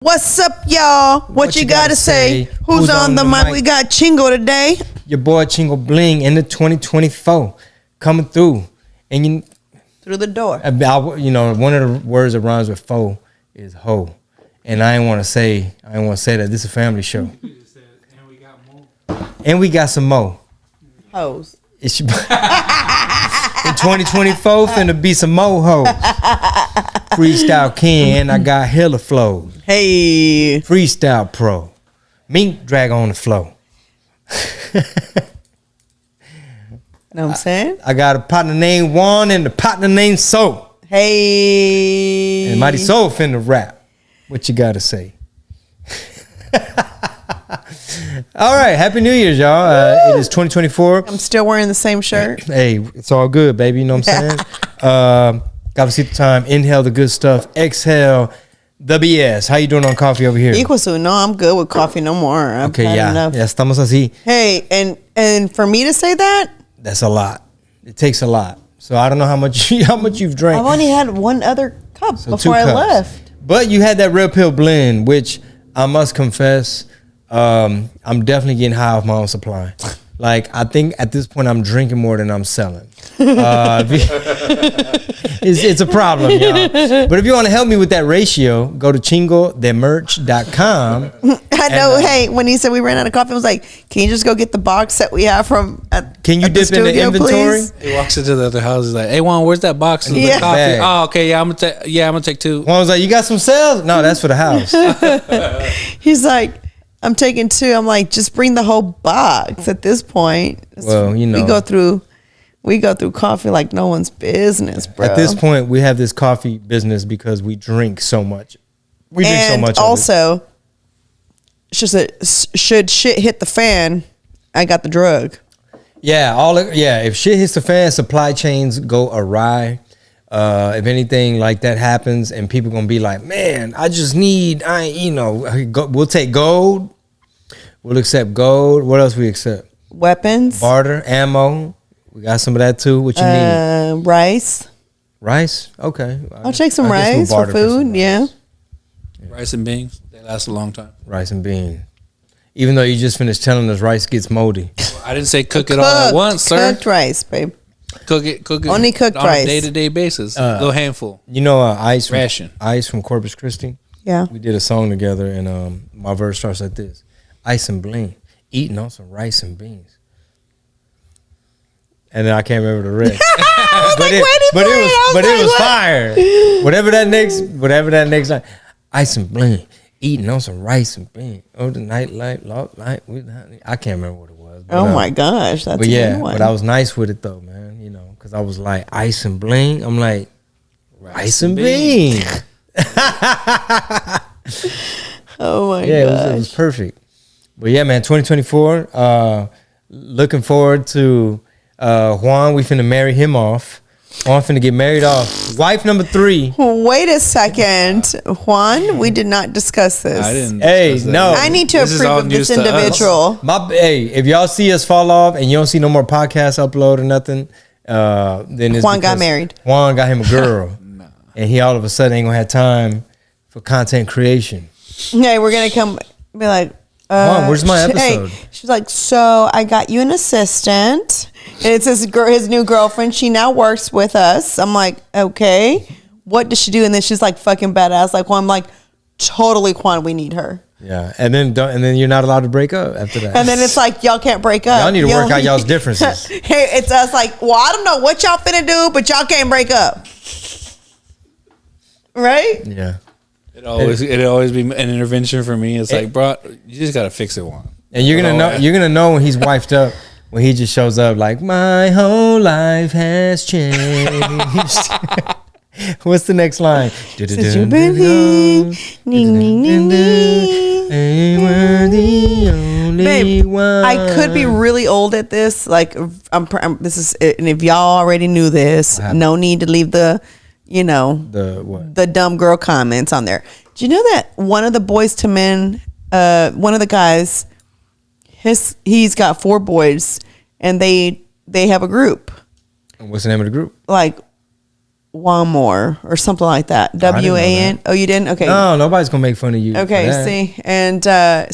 What's up, y'all? What you gotta say? Who's on the mic? We got Chingo today. Your boy Chingo Bling in the 2024 coming through, and you through the door. One of the words that rhymes with "fo" is "ho," and I ain't want to say that. This is a family show. And we got some more hoes. It's in 2024 finna be some more hoes. Freestyle Ken, I got hella flows. Hey, Freestyle Pro, Mink drag on the flow. Know what I'm saying? I got a partner named Juan and a partner named Soul. Hey, and Mighty Soul finna rap. What you gotta say? All right, Happy New Year's, y'all. It is 2024. I'm still wearing the same shirt. Hey, it's all good, baby. You know what I'm saying? Cafecito time. Inhale the good stuff. Exhale the BS. How you doing on coffee over here? Equal to no, I'm good with coffee no more. I've okay, had enough. Yeah, estamos así. Hey, and for me to say that, that's a lot. It takes a lot. So I don't know how much you've drank. I've only had one other cup before I left. But you had that Red Pill blend, which I must confess, I'm definitely getting high off my own supply. Like, I think at this point I'm drinking more than I'm selling. It's a problem, y'all. But if you want to help me with that ratio, go to chingodemerch.com. I know. Hey, when he said we ran out of coffee, I was like, "Can you just go get the box that we have from?" Can you dip in the inventory? Please? He walks into the other house. He's like, "Hey, Juan, where's that box of the coffee?" Bag. Oh, okay, yeah, I'm gonna take two. Juan was like, "You got some sales?" No, that's for the house. He's like, "I'm taking two." I'm like, "Just bring the whole box." At this point, well, you know, we go through coffee like no one's business, bro. At this point, we have this coffee business because we drink so much. We drink so much. Also, should shit hit the fan, I got the drug. Yeah, if shit hits the fan, supply chains go awry. If anything like that happens, and people gonna be like, "Man, we'll take gold. We'll accept gold. What else we accept? Weapons, barter, ammo. We got some of that too. What you need? Rice. Rice? Okay. I'll take some rice for food. Yeah. Rice and beans. They last a long time. Rice and beans. Even though you just finished telling us rice gets moldy. Well, I didn't say cook it all at once, sir. Cooked rice, babe. Cook it. Only cooked on rice. a day-to-day basis. A little handful. You know, Ice from Corpus Christi. Yeah. We did a song together, and my verse starts like this: Ice and Bling, eating on some rice and beans. And then I can't remember the rest. but it was fire. Whatever that next line. Ice and Bling, eating on some rice and beans. Oh, the nightlight, with honey. I can't remember what it was. But, my gosh, that's a good one. But I was nice with it though, man. You know, because I was like Ice and Bling. I'm like rice and beans. Oh my gosh. Yeah, it was perfect. But yeah, man, 2024. Looking forward to Juan. We finna marry him off. Juan finna get married off. Wife number 3. Wait a second, Juan. We did not discuss this. I didn't. No. I need to approve of this individual. If y'all see us fall off and you don't see no more podcasts upload or nothing, then it's Juan got married. Juan got him a girl, and he all of a sudden ain't gonna have time for content creation. Hey, we're gonna come be like, Juan, where's my episode? Hey, she's like, so I got you an assistant. And it's his new girlfriend. She now works with us. I'm like, okay, what does she do? And then she's like fucking badass. Like, well, I'm like, totally, Quan, we need her. Yeah, and then you're not allowed to break up after that. And then it's like, y'all can't break up. Y'all need to work out y'all's differences. Hey, it's us like, well, I don't know what y'all finna do, but y'all can't break up. Right? Yeah. It always be an intervention for me. It's like, bro, you just gotta fix it, Juan. And you're gonna know when he's wifed up. When he just shows up like, my whole life has changed. What's the next line? Since you've been here, the only babe, one. I could be really old at this. Like, this is, and if y'all already knew this, no need to leave the dumb girl comments on there. Do you know that one of the Boys to Men, one of the guys, he's got 4 boys, and they have a group. What's the name of the group? Like Wamore or something like that. I didn't know WAN. that. Oh, you didn't? Okay. No, nobody's gonna make fun of you. for Okay, that. see, and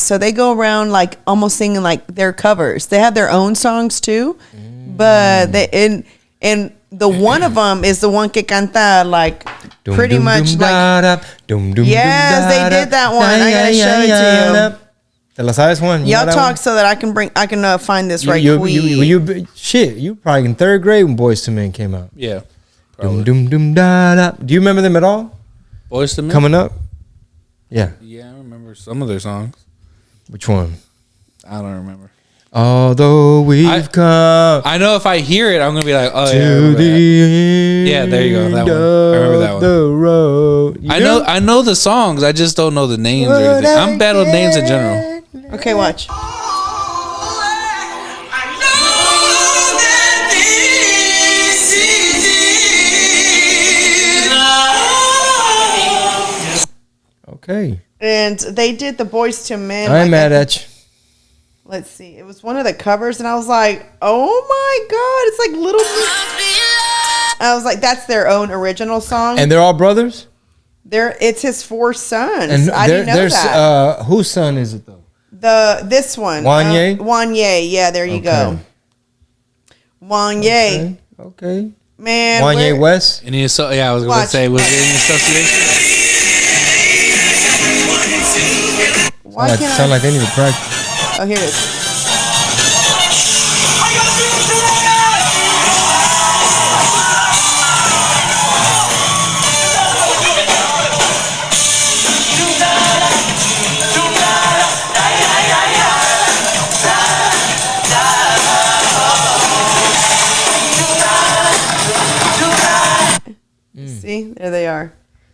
so they go around like almost singing like their covers. They have their own songs too, but they and the one of them is the one que canta like Dum, pretty dum, much dum, like da, da, dum, dum, Yes, dum, they da, did da, that one. da, I gotta ya, show it to ya, you. da. ¿Te la sabes, Juan? You know y'all that talk one? so that I can find this right you, quick. shit, you probably in third grade when Boys to Men came out. Yeah. Dum, dum, dum, da, da. Do you remember them at all? Boys to Men? Coming up? Yeah. Yeah, I remember some of their songs. Which one? I don't remember. Although we've come I know if I hear it, I'm going to be like, oh, yeah. I to remember that. the end Yeah, there you go, that one. I remember that of one. the road. You I know the songs. I just don't know the names or anything. I'm bad with names in general. Okay, watch. Okay. And they did the Boys to Men. I ain't like, mad at you. Let's see. It was one of the covers, and I was like, "Oh my god!" It's like little. I was like, "That's their own original song." And they're all brothers? It's his 4 sons. And I didn't know that. Whose son is it though? This one, Wanye? Wanye. Yeah, there you go. Wanye, Okay. man. Wanye West? I was going to Watch. say, was it in association? Why can't Sound I? like they need to practice. Oh, here it is. See, there they are.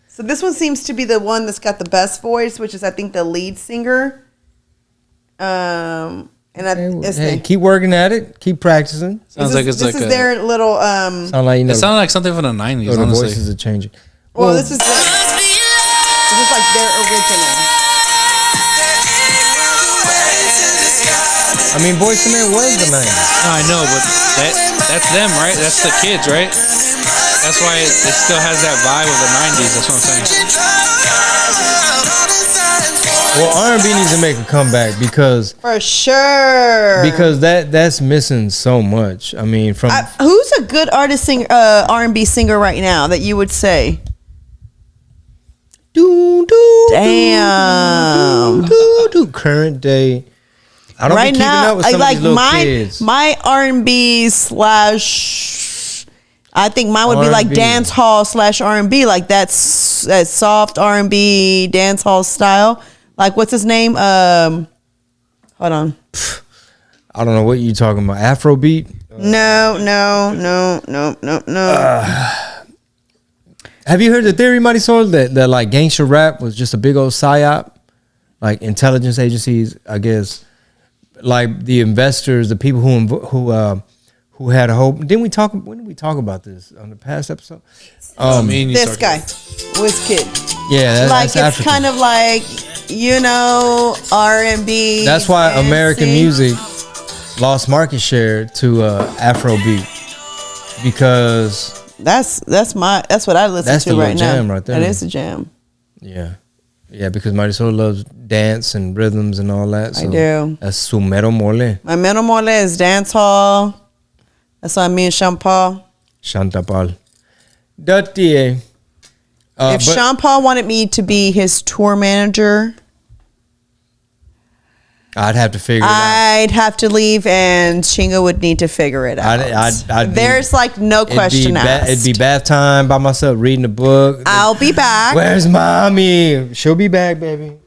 So this one seems to be the one that's got the best voice, which is I think the lead singer. Keep working at it. Keep practicing. Sounds like it's this like is their little Sound like you know. It sounded like something from the 90s, the honestly. voices are changing. well this is like their original. I mean, Boys to Men was the 90s. No, I know, but that's them, right? That's the kids, right? That's why it still has that vibe of the 90s. That's what I'm saying. Well, R&B needs to make a comeback because For sure. that's missing so much. I mean, from who's a good artist singer, R&B singer right now that you would say? Damn. Current day. I don't Right be keeping now, up with some like of these little kids. my R&B / I think mine would be like R&B. dance hall / R&B, like that's soft R&B dance hall style. Like what's his name? Hold on. I don't know what you talking about. Afrobeat. No. Have you heard the theory, Marisol, that like gangster rap was just a big old psyop? Like intelligence agencies, I guess, like the investors, the people who had a hope. When did we talk about this on the past episode? This guy, Wizkid. Yeah, Like that's it's African. kind of like R&B. That's why American dancing. music lost market share to Afrobeat because That's what I listen That's to the right little now. jam right there. That is a jam. yeah, because Marisol loves dance and rhythms and all that. So I do. That's su mero mole. My mero mole is dance hall. That's why me and Sean Paul. Chantapal. Dirty. If Sean Paul wanted me to be his tour manager, I'd have to figure it out. I'd have to leave, and Chinga would need to figure it out. There's like no question asked. It'd be bath time by myself reading a book. I'll be back. Where's mommy? She'll be back, baby.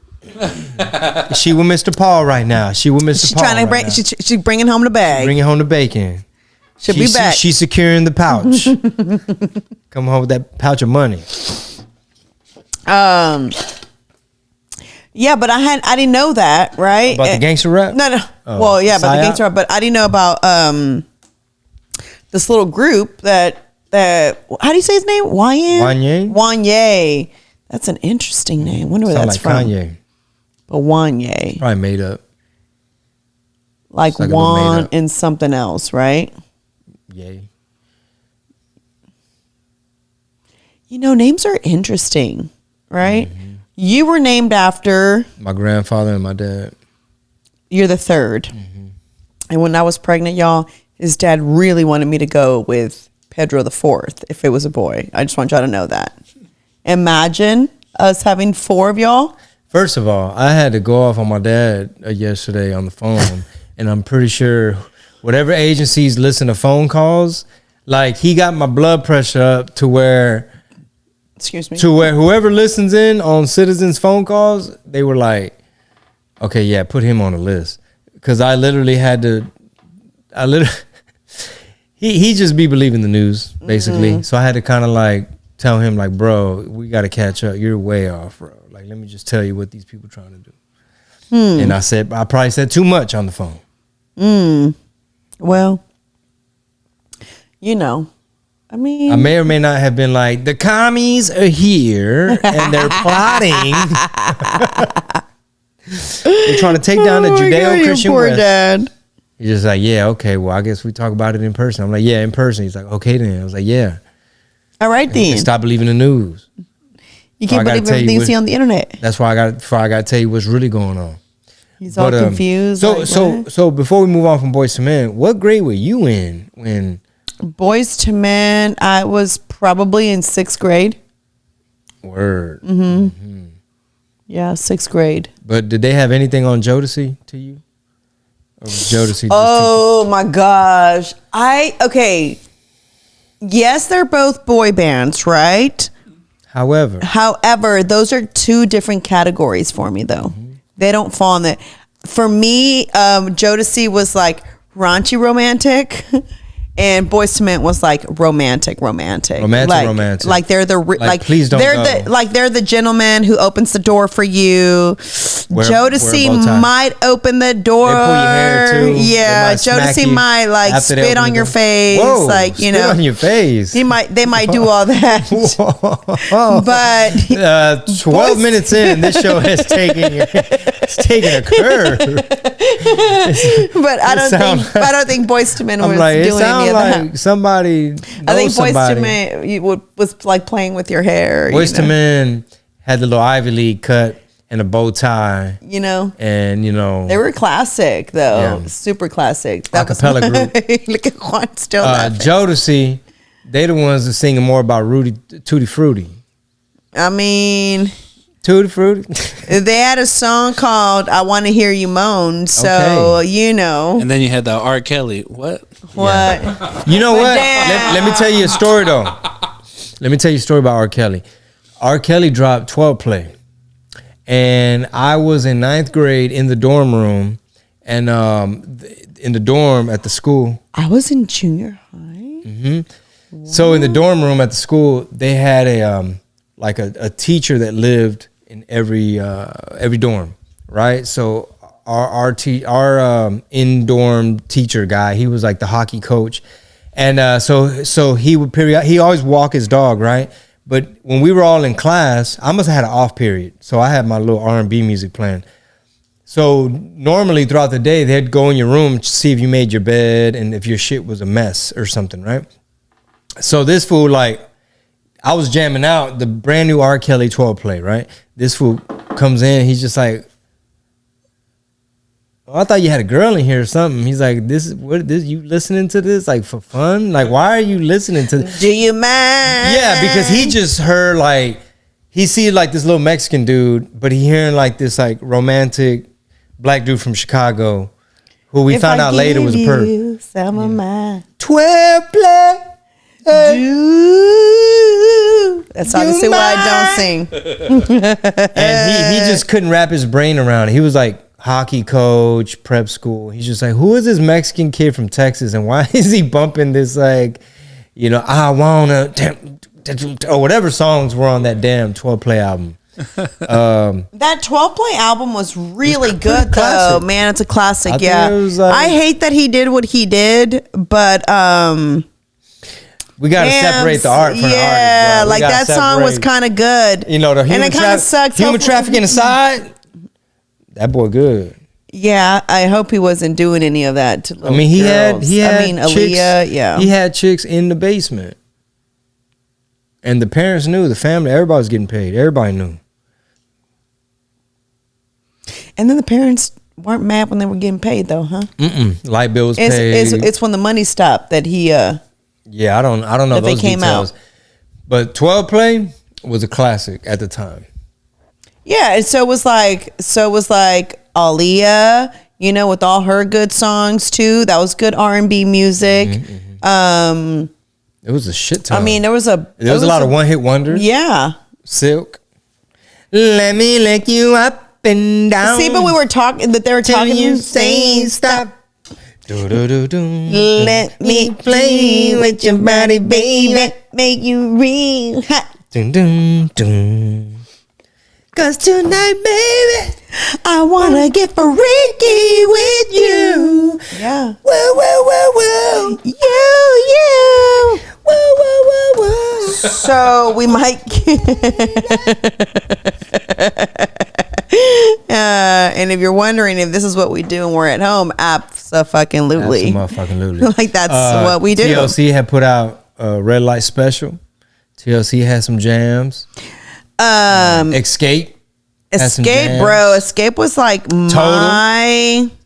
She with Mr. Paul right now. She with Mr. She's Paul. trying to bring. She's bringing home the bag. Bringing home the bacon. She'll be back. She's securing the pouch. Come home with that pouch of money. Yeah, but I didn't know that, right? About the gangster rap? No. Oh, Well, yeah, about the psyop? gangster rap, but I didn't know about this little group that how do you say his name? Wanye? Wanye. That's an interesting name. Wonder where Sound that's like from. Kanye. But Wanye. Probably made up. Like It's like a little made Juan up. and something else, right? Yay. names are interesting, right? Mm-hmm. You were named after my grandfather and my dad. You're the third. Mm-hmm. And when I was pregnant, y'all, his dad really wanted me to go with Pedro the Fourth if it was a boy. I just want y'all to know that. Imagine us having 4 of y'all. First of all, I had to go off on my dad yesterday on the phone, and I'm pretty sure whatever agencies listen to phone calls, like he got my blood pressure up to where, excuse me, to where whoever listens in on Citizens phone calls, they were like, okay, yeah, put him on the list, because I literally had to, he just be believing the news basically, mm-hmm. So I had to kind of like tell him like, bro, we got to catch up. You're way off, bro. Like, let me just tell you what these people are trying to do. And I probably said too much on the phone. Well, I mean, I may or may not have been like, the commies are here and they're plotting. They're trying to take down the Judeo-Christian West. Dad. He's just like, yeah, okay, well, I guess we talk about it in person. I'm like, yeah, in person. He's like, okay then. I was like, yeah. All right then. Stop believing the news. You can't believe everything you see on the internet. That's why I got to tell you what's really going on. He's all confused. So before we move on from Boys to Men, what grade were you in when Boys to Men? I was probably in 6th grade. Word. Mm-hmm. Mm-hmm. Yeah, 6th grade. But did they have anything on Jodeci to you? Or was Jodeci? Oh my gosh! Okay. Yes, they're both boy bands, right? However, those are 2 different categories for me, though. Mm-hmm. They don't fall in that. For me, Jodeci was like raunchy romantic, and Boyz II Men was like romantic. Romantic. Like they're the please don't go. They're the gentleman who opens the door for you. Jodeci might open the door. They pull your hair too. Yeah, Jodeci might like spit on your face. Whoa, spit on your face. They might do all that. But 12 minutes in, this show has taken a curve. But I don't think Boyz II Men was doing any of that. Somebody. I think Boyz II Men was like playing with your hair. Boyz II Men had the little Ivy League cut and a bow tie. And they were classic though. Yeah. Super classic. That acapella group. Look at Juan still laughing. Jodeci, they the ones that singing more about Tutti Frutti. I mean, Tutti Frutti. They had a song called "I Want to Hear You Moan," so And then you had the R. Kelly. What? Yeah. You know what? Let me tell you a story though. Let me tell you a story about R. Kelly. R. Kelly dropped 12 Play, and I was in 9th grade in the dorm room, and in the dorm at the school. I was in junior high. Mm-hmm. Wow. So in the dorm room at the school, they had a teacher that lived in every dorm, right? So our in dorm teacher guy, he was like the hockey coach, and so he would he always walk his dog, right? But when we were all in class, I must have had an off period, so I had my little R&B music playing. So normally throughout the day, they'd go in your room to see if you made your bed and if your shit was a mess or something, right? So this fool, like, I was jamming out the brand new R. Kelly 12 Play, right? This fool comes in, he's just like, oh, I thought you had a girl in here or something. He's like, you listening to this like for fun? Like, why are you listening to this? Do you mind? Yeah, because he just heard like, he see like this little Mexican dude, but he hearing like this like romantic black dude from Chicago, who we found out later was a perp. Some of mine. 12 Play. That's obviously why I don't sing. And he just couldn't wrap his brain around it. He was like hockey coach, prep school. He's just like, who is this Mexican kid from Texas, and why is he bumping this like, I wanna or whatever songs were on that damn 12 Play album. That 12 Play album was really good though, man. It's a classic. I hate that he did what he did, but we gotta separate the art from the artist. Yeah, like that song was kind of good. The human trafficking aside, that boy good. Yeah, I hope he wasn't doing any of that to little he girls. had Aaliyah, yeah. He had chicks in the basement. And the parents knew, the family, everybody was getting paid. Everybody knew. And then the parents weren't mad when they were getting paid, though, huh? Light bill was paid. paid. It's when the money stopped that he. Yeah, I don't know those details. Out. But 12 Play was a classic at the time. Yeah, and so it was like Aaliyah, you know, with all her good songs too. That was good R&B music. It was a shit ton. I mean, there was a lot of one hit wonders. Yeah, Silk. Let me lick you up and down. See, but we were talking that they were talking. You say stop. Let me play with your body, baby. Make you real hot. Dun, dun, dun. 'Cause tonight, baby, I wanna get freaky with you. Yeah. Whoa, whoa, whoa, whoa. You. Whoa, whoa, whoa, whoa. So we might. And if you're wondering if this is what we do when we're at home, abso-fucking-lutely. Absolutely. Like that's what we do. TLC had put out a Red Light Special. TLC had some jams. Escape, bro. Escape was like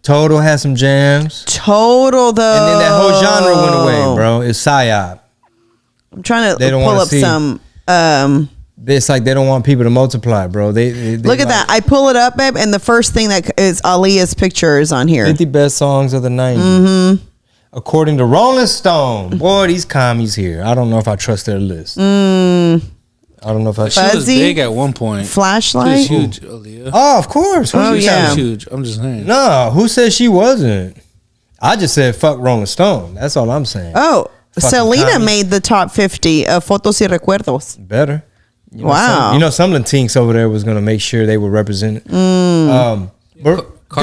Total had some jams. Total though, and then that whole genre went away, bro. It's psyop. I'm trying to pull up some. It's like they don't want people to multiply, bro. They look at that. I pull it up, babe, and the first thing that is Aaliyah's picture is on here. 50 best songs of the 90s. According to Rolling Stone. Boy, these commies here. I don't know if I trust their list. I don't know if I. She was big at one point. Flashlight. She was huge, Aaliyah. Oh, of course. Yeah, huge. I'm just saying. No, who said she wasn't? I just said fuck Rolling Stone. That's all I'm saying. Oh, Selena made the top 50 of Fotos y Recuerdos. Better. Wow. Some Latinx over there was gonna make sure they were represented. Dude,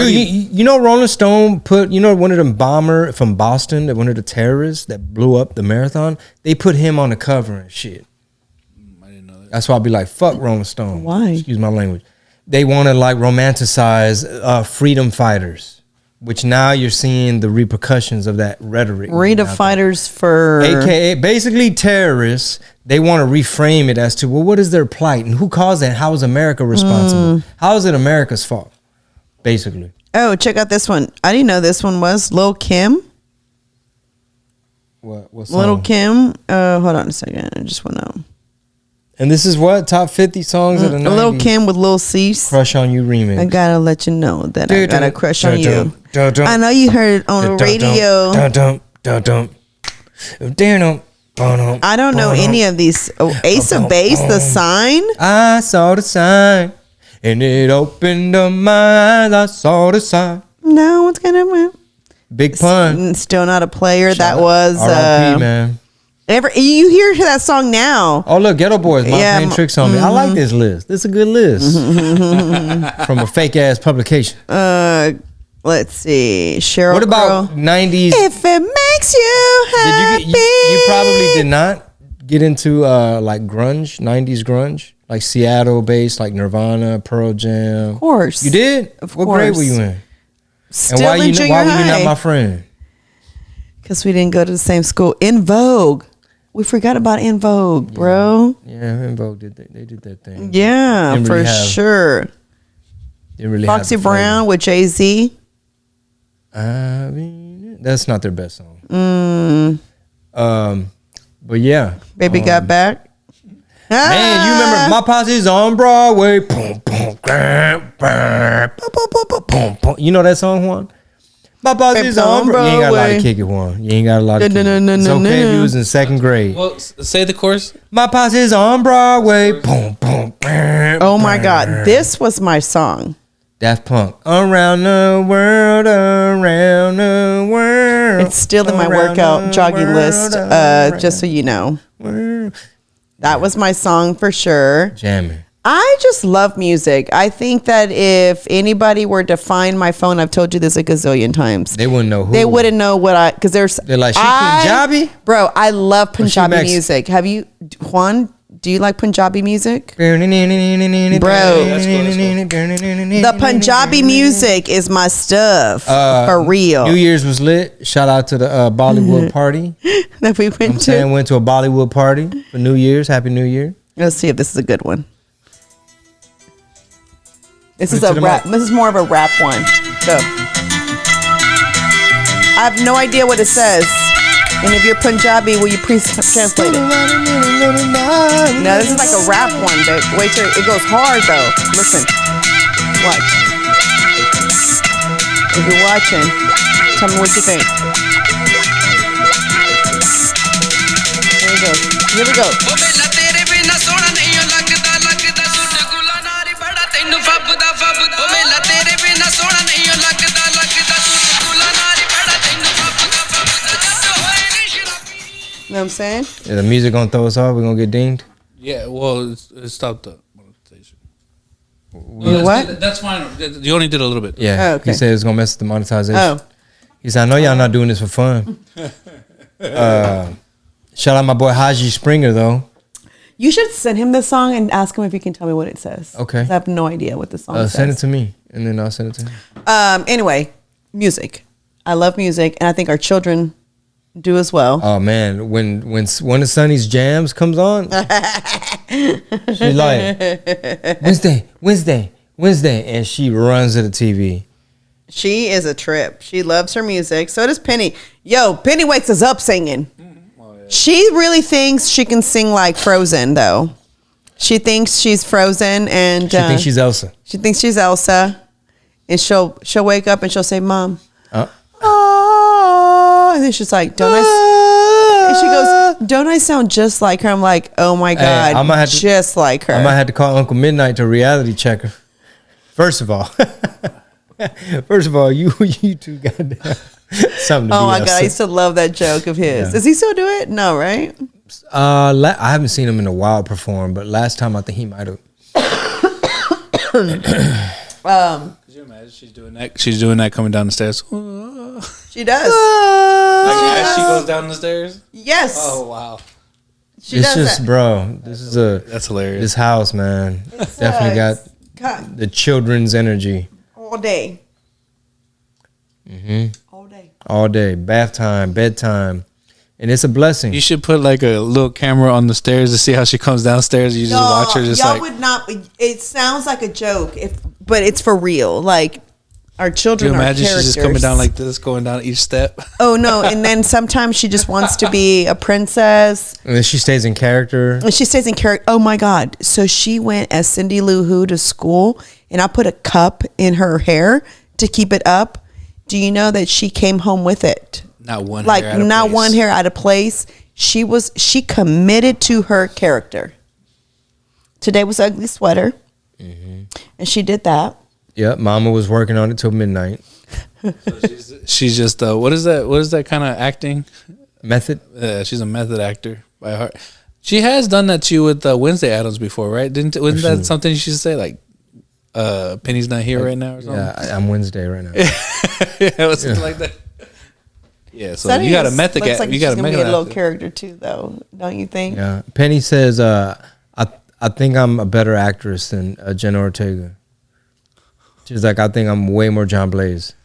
you know Rolling Stone put one of them bomber from Boston, one of the terrorists that blew up the marathon. They put him on the cover and shit. That's why I'd be like, fuck Rolling Stone. Why? Excuse my language. They want to like romanticize freedom fighters, which now you're seeing the repercussions of that rhetoric. Freedom fighters for... AKA, basically terrorists, they want to reframe it as to, well, what is their plight? And who caused that? How is America responsible? How is it America's fault? Basically. Oh, check out this one. I didn't know this one was Lil' Kim. What song? Lil' Kim. Hold on a second. I just went out. And this is what? Top 50 songs of the 90s? Lil' Kim with Lil Cease. Crush on You remix. I gotta let you know that I got a crush on you. I know you heard it on the radio. I don't know any of these. Oh, Ace of Base, The Sign. I saw the sign and it opened up my eyes. I saw the sign. No one's gonna win. Big Pun. Still not a player. That was R.I.P. man. You hear that song now. Oh look, Ghetto Boys, playing tricks on me. I like this list. This is a good list. From a fake ass publication. Let's see. Cheryl. What about 90s? If it makes you happy. You probably did not get into like grunge, 90s grunge, like Seattle based, like Nirvana, Pearl Jam. Of course. You did? What grade were you in? Still and why in junior were you high. not my friend? Because we didn't go to the same school. In Vogue. We forgot about In Vogue, bro. Yeah, In Vogue did they did that thing. Yeah, for sure. Didn't really Foxy Brown with Jay-Z. I mean, that's not their best song. But yeah, Baby Got Back. Man, you remember My Posse's on Broadway? You know that song, Juan? My Posse's on Broadway. You ain't got a lot to kick it, Juan. You ain't got a lot to kick it. It's okay if you was in second grade. Well, say the chorus. My Posse's on Broadway. Oh my God, this was my song. Daft Punk. Around the world, around the world. It's still in my workout jogging list, just so you know. That was my song for sure. Jamming. I just love music. I think that if anybody were to find my phone, I've told you this a gazillion times. They wouldn't know who. They wouldn't know what they're like, she Punjabi? Bro, I love Punjabi music. Have you, Juan, Do you like Punjabi music? Bro, the Punjabi music is my stuff. For real. New Year's was lit. Shout out to the Bollywood party. That we went to. Went to a Bollywood party for New Year's. Happy New Year. Let's see if this is a good one. This is a rap. This is more of a rap one. Go. I have no idea what it says. And if you're Punjabi, will you please translate it? Now, this is like a rap one, but wait till it goes hard, though. Listen. Watch. If you're watching, tell me what you think. Here we go. Here we go. You know what I'm saying? Is the music gonna throw us off? We're gonna get dinged? Yeah, well, it stopped the monetization. What? That's fine. You only did a little bit. Yeah. Oh, okay. He said it's gonna mess with the monetization. Oh. He said, I know y'all not doing this for fun. Shout out my boy Haji Springer, though. You should send him this song and ask him if he can tell me what it says. Okay. 'Cause I have no idea what the song says. Send it to me, and then I'll send it to him. Anyway, music. I love music, and I think our children do as well. Oh man, when one of Sonny's jams comes on, she's like Wednesday, and she runs to the TV. She is a trip. She loves her music. So does Penny. Yo, Penny wakes us up singing. She really thinks she can sing like Frozen, though. She thinks she's Frozen, and She thinks she's Elsa. She thinks she's Elsa, and she'll wake up and she'll say, "Mom." And then she's like, "Don't I?" And she goes, "Don't I sound just like her?" I'm like, "Oh my God, just like her." I might have to call Uncle Midnight to reality check her. First of all, you two got something to Oh be my Elsa. God, I used to love that joke of his. Yeah. Does he still do it? No, right? I haven't seen him in a while perform, but last time I think he might have. Could you imagine she's doing that? She's doing that coming down the stairs. She does. As she goes down the stairs. Yes. Oh wow. She does just, that. bro. This is That's hilarious. This house, man, definitely got the children's energy all day. all day. Bath time, bedtime, and it's a blessing. You should put like a little camera on the stairs to see how she comes downstairs. You just watch her. Just y'all like would not. It sounds like a joke, but it's for real. Like our children. Can you are imagine characters. she's just coming down like this, going down each step? Oh no! And then sometimes she just wants to be a princess. And then she stays in character. And she stays in character. Oh my God! So she went as Cindy Lou Who to school, and I put a cup in her hair to keep it up. Do you know that she came home with it? Not one. Like hair out of not place. one hair out of place. She committed to her character. Today was Ugly Sweater, and she did that. Yep, Mama was working on it till midnight. So she's just what is that? What is that kind of acting? Method. She's a method actor by heart. She has done that to you with Wednesday Addams before, right? Wasn't that something you should say? Like, Penny's not here right now, or something. Yeah, I'm Wednesday right now. Yeah, was something like that. Yeah, so you got a method. Looks like you got she's a gonna be method. a little character too, though. Don't you think? Yeah, Penny says, I think I'm a better actress than Jenna Ortega. She's like, I think I'm way more John Blaze.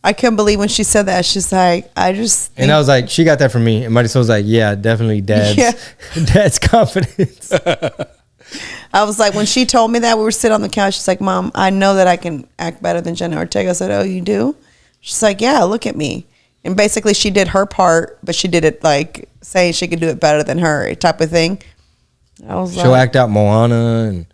I couldn't believe when she said that. She's like, I just. And I was like, she got that from me. And Marisol was like, yeah, definitely dad's confidence. I was like, when she told me that, we were sitting on the couch. She's like, Mom, I know that I can act better than Jenna Ortega. I said, oh, you do? She's like, yeah, look at me. And basically, she did her part, but she did it like saying she could do it better than her type of thing. I was She'll act out Moana and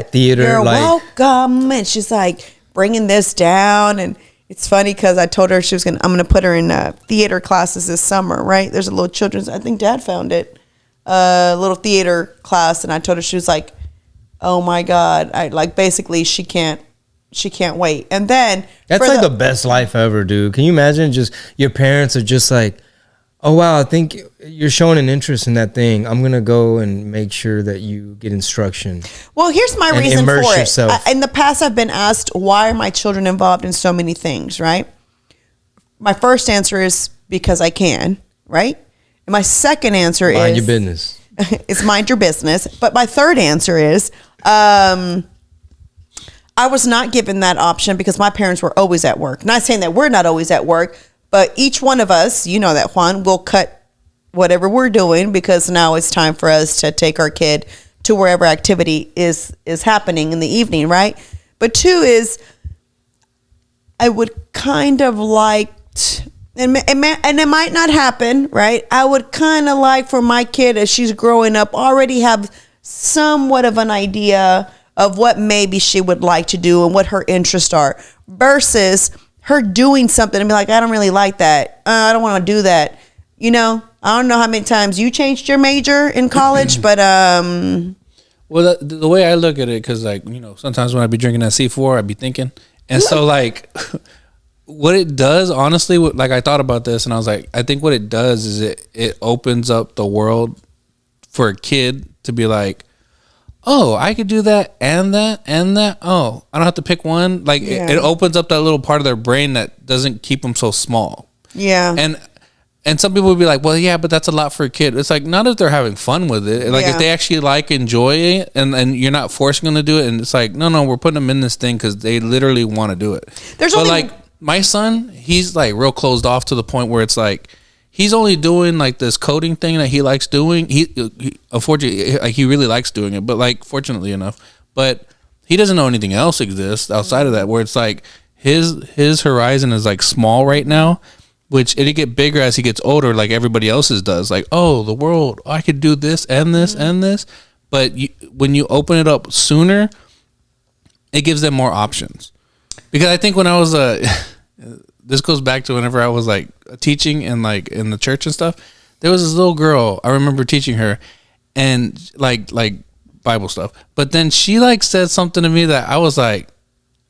theater. You're like, welcome. And she's like bringing this down. And it's funny because I told her I'm going to put her in theater classes this summer, right? There's a little children's, I think Dad found it, little theater class. And I told her, she was like, oh my God. Basically she can't wait. And then that's like the best life ever, dude. Can you imagine just your parents are just like, oh wow, I think you're showing an interest in that thing. I'm gonna go and make sure that you get instruction. Well, here's my reason for yourself. it. In the past, I've been asked, why are my children involved in so many things, right? My first answer is because I can, right? And my second answer is Mind your business. it's mind your business. But my third answer is, I was not given that option because my parents were always at work. Not saying that we're not always at work, but each one of us, you know that, Juan, will cut whatever we're doing because now it's time for us to take our kid to wherever activity is happening in the evening, right? But two is, I would kind of like, and it might not happen, right? I would kind of like for my kid as she's growing up already have somewhat of an idea of what maybe she would like to do and what her interests are versus her doing something and be like, I don't really like that. I don't want to do that. You know, I don't know how many times you changed your major in college, but well, the way I look at it, because like, you know, sometimes when I be drinking that C4, I be thinking, and so like, what it does, honestly, like I thought about this, and I was like, I think what it does is it opens up the world for a kid to be like, oh, I could do that and that and that. Oh, I don't have to pick one. Like it opens up that little part of their brain that doesn't keep them so small. Yeah. And some people would be like, well, yeah, but that's a lot for a kid. It's like, not if they're having fun with it. Like if they actually enjoy it and you're not forcing them to do it. And it's like, no, we're putting them in this thing because they literally want to do it. But like my son, he's like real closed off to the point where it's like, he's only doing like this coding thing that he likes doing. He unfortunately, like he really likes doing it, but like fortunately enough, but he doesn't know anything else exists outside of that. Where it's like his horizon is like small right now, which it'll get bigger as he gets older, like everybody else's does. Like, oh, the world, I could do this and this and this. But when you open it up sooner, it gives them more options. Because I think when I was this goes back to whenever I was like teaching and like in the church and stuff. There was this little girl, I remember teaching her and like Bible stuff. But then she like said something to me that I was like,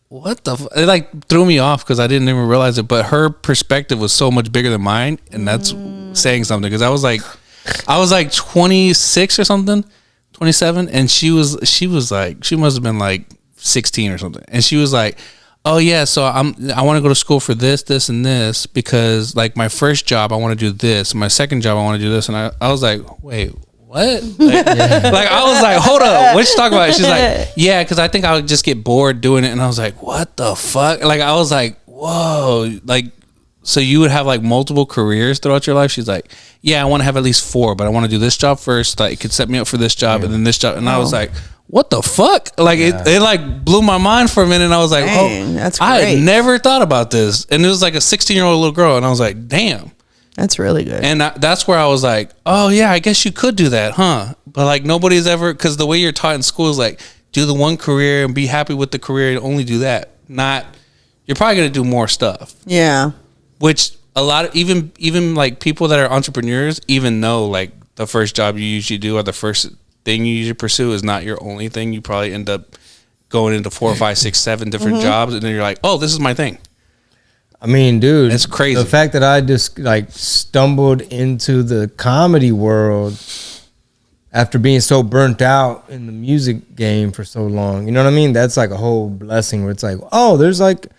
what the it like threw me off because I didn't even realize it. But her perspective was so much bigger than mine, and that's saying something. Because I was like 26 or something, 27, and she was like, she must have been like 16 or something, and she was like, oh yeah, so I want to go to school for this and this because like my first job I want to do this, my second job I want to do this, and I was like, wait, what? Like, like I was like, hold up, what you talking about? She's like, yeah, because I think I would just get bored doing it, and I was like, what the fuck? Like I was like, whoa, like so you would have like multiple careers throughout your life? She's like, yeah, I want to have at least 4, but I want to do this job first, like it could set me up for this job and then this job, and I was like, what the fuck? Like it like blew my mind for a minute, and I was like, dang, that's great. I had never thought about this, and it was like a 16-year-old little girl, and I was like, damn. That's really good. And that's where I was like, oh, yeah, I guess you could do that, huh? But, like, nobody's ever... Because the way you're taught in school is, like, do the one career and be happy with the career and only do that. Not... You're probably going to do more stuff. Yeah. Which a lot of... Even, like, people that are entrepreneurs even know, like, the first job you usually do or the first thing you usually pursue is not your only thing. You probably end up going into 4, 5, 6, 7 different jobs, and then you're like, oh, this is my thing. I mean, dude, it's crazy. The fact that I just like stumbled into the comedy world after being so burnt out in the music game for so long, you know what I mean? That's like a whole blessing where it's like, oh, there's like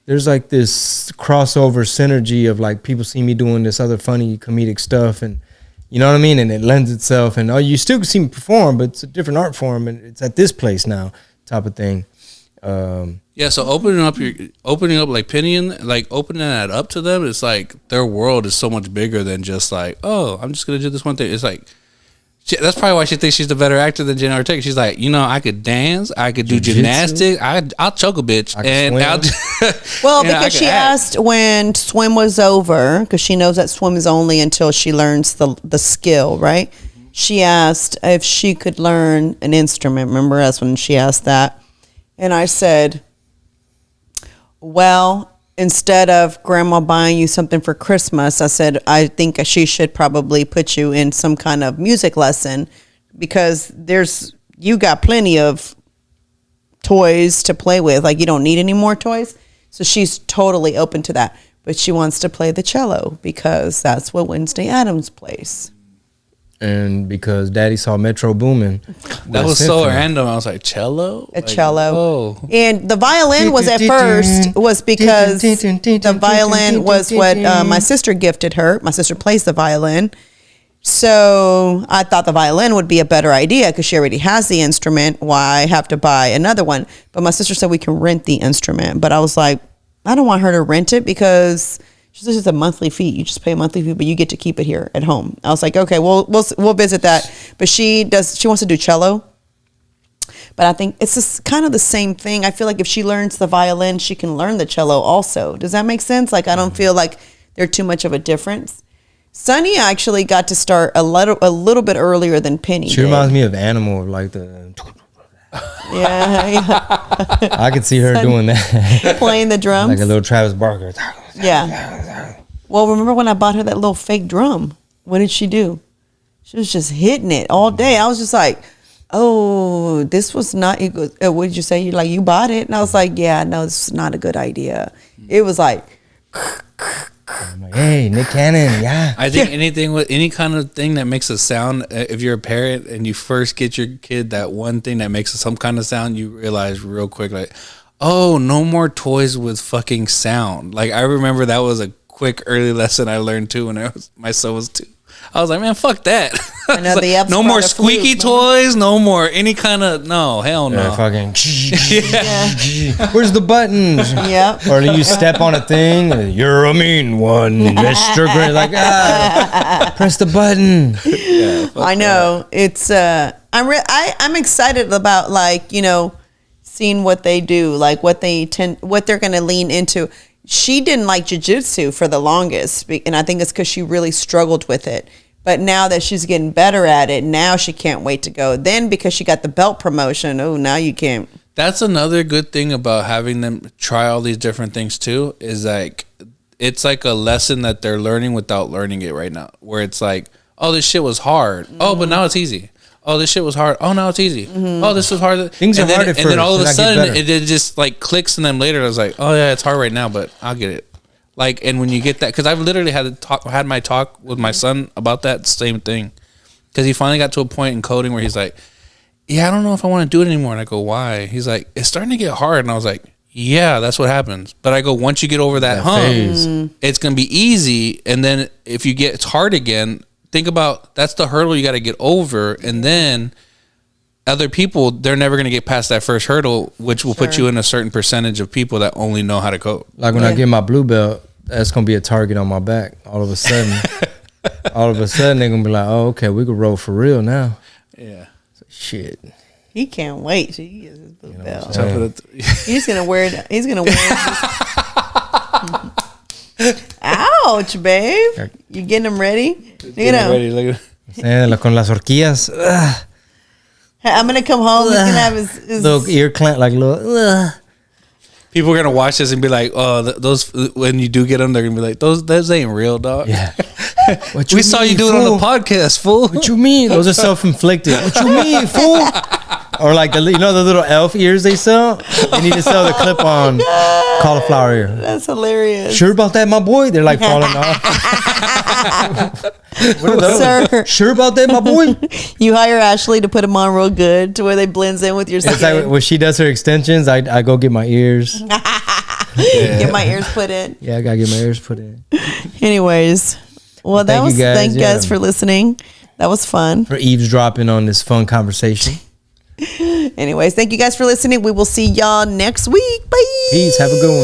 this crossover synergy of like people see me doing this other funny comedic stuff, and you know what I mean? And it lends itself, and oh, you still can see me perform, but it's a different art form, and it's at this place now, type of thing. Yeah, so opening up like Pinion, like opening that up to them, it's like their world is so much bigger than just like, oh, I'm just gonna do this one thing. It's like that's probably why she thinks she's the better actor than Jenna Ortega. She's like, you know, I could dance, I could do gymnastics, I'll choke a bitch, and well, because she asked when swim was over, because she knows that swim is only until she learns the skill, right? She asked if she could learn an instrument. Remember us when she asked that, and I said, well, instead of grandma buying you something for Christmas, I said, I think she should probably put you in some kind of music lesson because you got plenty of toys to play with. Like you don't need any more toys. So she's totally open to that. But she wants to play the cello because that's what Wednesday Addams plays. And because Daddy saw Metro Boomin. That was so random. I was like, cello? Cello. Oh. And the violin was at first was because the violin was what my sister gifted her. My sister plays the violin. So I thought the violin would be a better idea because she already has the instrument. Why have to buy another one? But my sister said we can rent the instrument. But I was like, I don't want her to rent it because she says it's a monthly fee. You just pay a monthly fee, but you get to keep it here at home. I was like, okay, we'll visit that. But she wants to do cello. But I think it's just kind of the same thing. I feel like if she learns the violin, she can learn the cello also. Does that make sense? Like, I don't feel like they're too much of a difference. Sunny actually got to start a little bit earlier than Penny. She reminds me of Animal, like the. Yeah. I could see her doing that. Playing the drums. Like a little Travis Barker. Yeah. Well, remember when I bought her that little fake drum? What did she do? She was just hitting it all day. I was just like, oh, this was not. What did you say? You bought it? And I was like, yeah, no, this is not a good idea. It was like. I'm like, hey, Nick Cannon, yeah. I think anything with any kind of thing that makes a sound, if you're a parent and you first get your kid that one thing that makes some kind of sound, you realize real quick, like, oh, no more toys with fucking sound. Like, I remember that was a quick early lesson I learned too when my son was 2. I was like, man, fuck that. I know, like, no more squeaky toys, no more any kind of, no, hell no. Yeah, fucking, Yeah. where's the buttons? Yep. Or you step on a thing, you're a mean one, Mr. Gray. Like, press the button. Yeah, I know. It's, I'm excited about, like, seeing what they do, like what they're going to lean into. She didn't like jiu-jitsu for the longest, and I think it's because she really struggled with it. But now that she's getting better at it, now she can't wait to go. Then because she got the belt promotion, oh, now you can't. That's another good thing about having them try all these different things too, is like, it's like a lesson that they're learning without learning it right now. Where it's like, oh, this shit was hard. Mm-hmm. Oh, but now it's easy. Oh, this shit was hard. Oh, now it's easy. Mm-hmm. Oh, this was hard. Things are hard at first. And then all of a sudden, it just like clicks in them later. I was like, oh yeah, it's hard right now, but I'll get it. Like, and when you get that, because I've literally had my talk with my son about that same thing, because he finally got to a point in coding where he's like, yeah, I don't know if I want to do it anymore. And I go, why? He's like, it's starting to get hard. And I was like, yeah, that's what happens. But I go, once you get over that hump, it's gonna be easy. And then if you get it's hard again, think about that's the hurdle you got to get over, and then other people, they're never going to get past that first hurdle, which will put you in a certain percentage of people that only know how to code. Like when I get my blue belt, that's going to be a target on my back. All of a sudden, they're going to be like, oh, okay, we can roll for real now. Yeah. Shit. He can't wait till he gets his blue belt. He's going to wear it. He's going to wear it. Ouch, babe. You getting him ready? Ready, look at it. Con las horquillas. I'm gonna come home. He's gonna have his little ear clamp, like little. People are gonna watch this and be like, "Oh, those." When you do get them, they're gonna be like, "Those ain't real, dog." Yeah. We saw you do it on the podcast, fool. What you mean? Those are self-inflicted. What you mean, fool? Or like the little elf ears they sell. They need to sell the clip-on cauliflower ear. That's hilarious. Sure about that, my boy? They're like falling off. What are those? Sir, sure about that, my boy? You hire Ashley to put them on real good to where they blends in with your skin. It's like when she does her extensions, I go get my ears. Get my ears put in. Yeah, I gotta get my ears put in. Anyways, well, thank you guys for listening. That was fun. For eavesdropping on this fun conversation. Anyways, thank you guys for listening. We will see y'all next week. Bye. Peace. Have a good one.